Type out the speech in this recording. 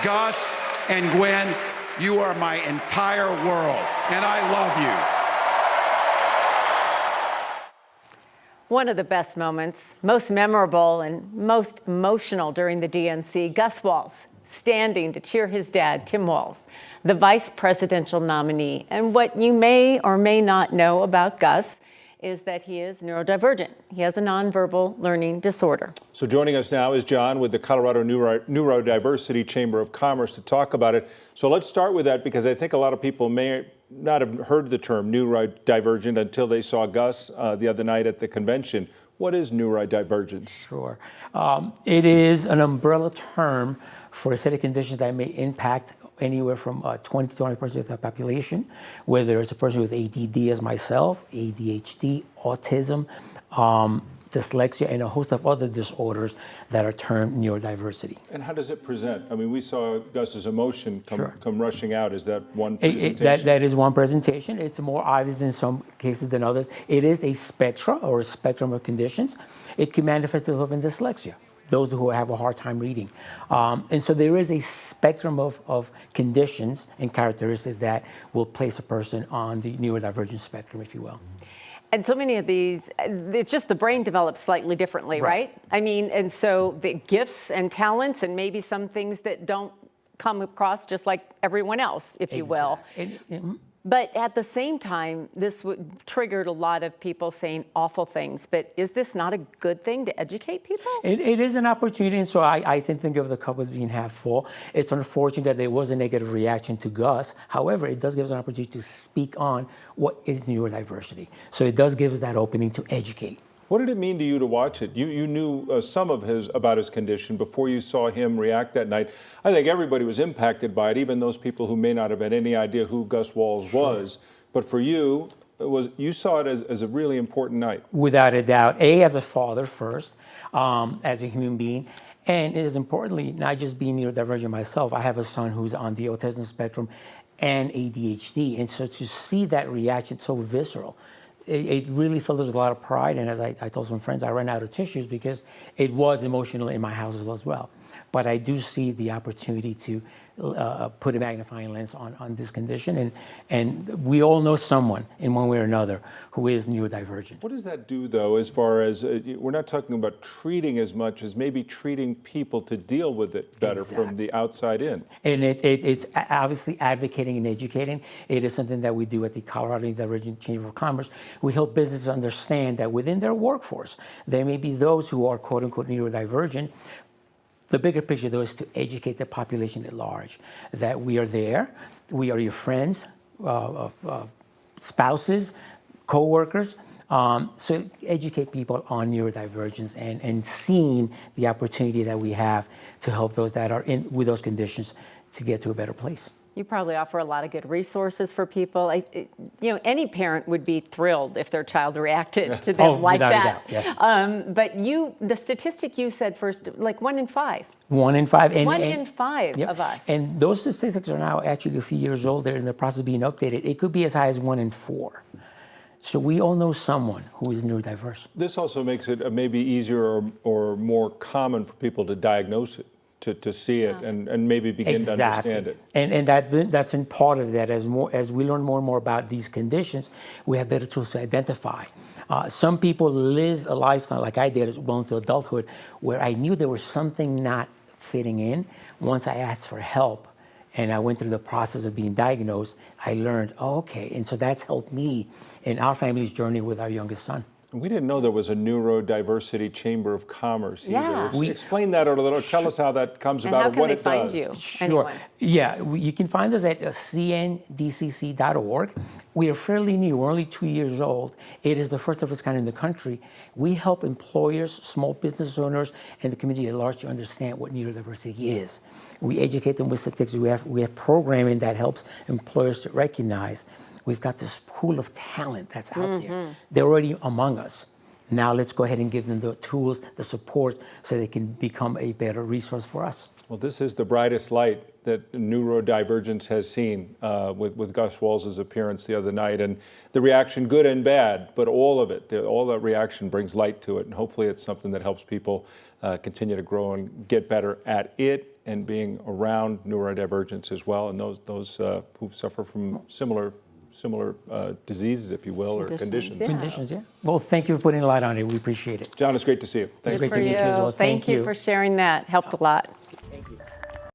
Gus and Gwen, you are my entire world, and I love you. One of the best moments, most memorable and most emotional during the DNC, Gus Walz standing to cheer his dad, Tim Walz, the vice presidential nominee. And what you may or may not know about Gus is that he is neurodivergent. He has a nonverbal learning disorder. So joining us now is John with the Colorado Neurodiversity Chamber of Commerce to talk about it. So let's start with that, because I think a lot of people may not have heard the term neurodivergent until they saw Gus the other night at the convention. What is neurodivergence? Sure. It is an umbrella term for a set of conditions that may impact anywhere from 20 to 20% of the population, whether it's a person with ADD as myself, ADHD, autism, dyslexia, and a host of other disorders that are termed neurodiversity. And how does it present? I mean, we saw Gus's emotion come rushing out. Is that one presentation? That is one presentation. It's more obvious in some cases than others. It is a spectrum or a spectrum of conditions. It can manifest itself in dyslexia, those who have a hard time reading. And so there is a spectrum of conditions and characteristics that will place a person on the neurodivergent spectrum, if you will. And so many of these, it's just the brain develops slightly differently, right? I mean, and so the gifts and talents and maybe some things that don't come across just like everyone else, if you will. But at the same time, this triggered a lot of people saying awful things. But is this not a good thing to educate people? It is an opportunity, and so I tend to think of the cup as being half full. It's unfortunate that there was a negative reaction to Gus. However, it does give us an opportunity to speak on what is neurodiversity. So it does give us that opening to educate. What did it mean to you to watch it? You knew some of about his condition before you saw him react that night. I think everybody was impacted by it, even those people who may not have had any idea who Gus Walz was. But for you, you saw it as a really important night. Without a doubt. As a father first, as a human being, and it is importantly, not just being neurodivergent myself, I have a son who's on the autism spectrum and ADHD. And so to see that reaction so visceral, it really filled us with a lot of pride, and as I told some friends, I ran out of tissues because it was emotional in my house as well. But I do see the opportunity to put a magnifying lens on this condition, and we all know someone in one way or another who is neurodivergent. What does that do, though, as far as, we're not talking about treating as much as maybe treating people to deal with it better from the outside in? And it's obviously advocating and educating. It is something that we do at the Colorado Neurodivergent Chamber of Commerce. We help businesses understand that within their workforce, there may be those who are quote-unquote neurodivergent. The bigger picture, though, is to educate the population at large, that we are there, we are your friends, spouses, co-workers. So educate people on neurodivergence and seeing the opportunity that we have to help those that are with those conditions to get to a better place. You probably offer a lot of good resources for people. Any parent would be thrilled if their child reacted to them like that. Without a doubt, yes. But the statistic you said first, like 1 in 5. 1 in 5. One in five of us. And those statistics are now actually a few years old. They're in the process of being updated. It could be as high as 1 in 4. So we all know someone who is neurodiverse. This also makes it maybe easier or more common for people to diagnose it. To see it and maybe begin to understand it. And that's been part of that. As we learn more and more about these conditions, we have better tools to identify. Some people live a lifestyle like I did as well into adulthood, where I knew there was something not fitting in. Once I asked for help and I went through the process of being diagnosed, I learned, okay. And so that's helped me in our family's journey with our youngest son. We didn't know there was a Neurodiversity Chamber of Commerce either. Yeah. Explain that a little. Tell us how that comes about and what it does. How can they find you? Sure. Anyone? Yeah, you can find us at cndcc.org. We are fairly new. We're only 2 years old. It is the first of its kind in the country. We help employers, small business owners, and the community at large to understand what neurodiversity is. We educate them with statistics. We have programming that helps employers to recognize we've got this pool of talent that's out there. They're already among us. Now let's go ahead and give them the tools, the support, so they can become a better resource for us. Well, this is the brightest light that neurodivergence has seen with Gus Walz's appearance the other night, and the reaction, good and bad, but all of it, all that reaction brings light to it, and hopefully it's something that helps people continue to grow and get better at it and being around neurodivergence as well, and those who suffer from similar diseases, if you will, or conditions. Yeah. Conditions, yeah. Well, thank you for putting a light on it. We appreciate it. John, it's great to see you. Thank you. Great to meet you as well. Thank you for sharing that. Helped a lot.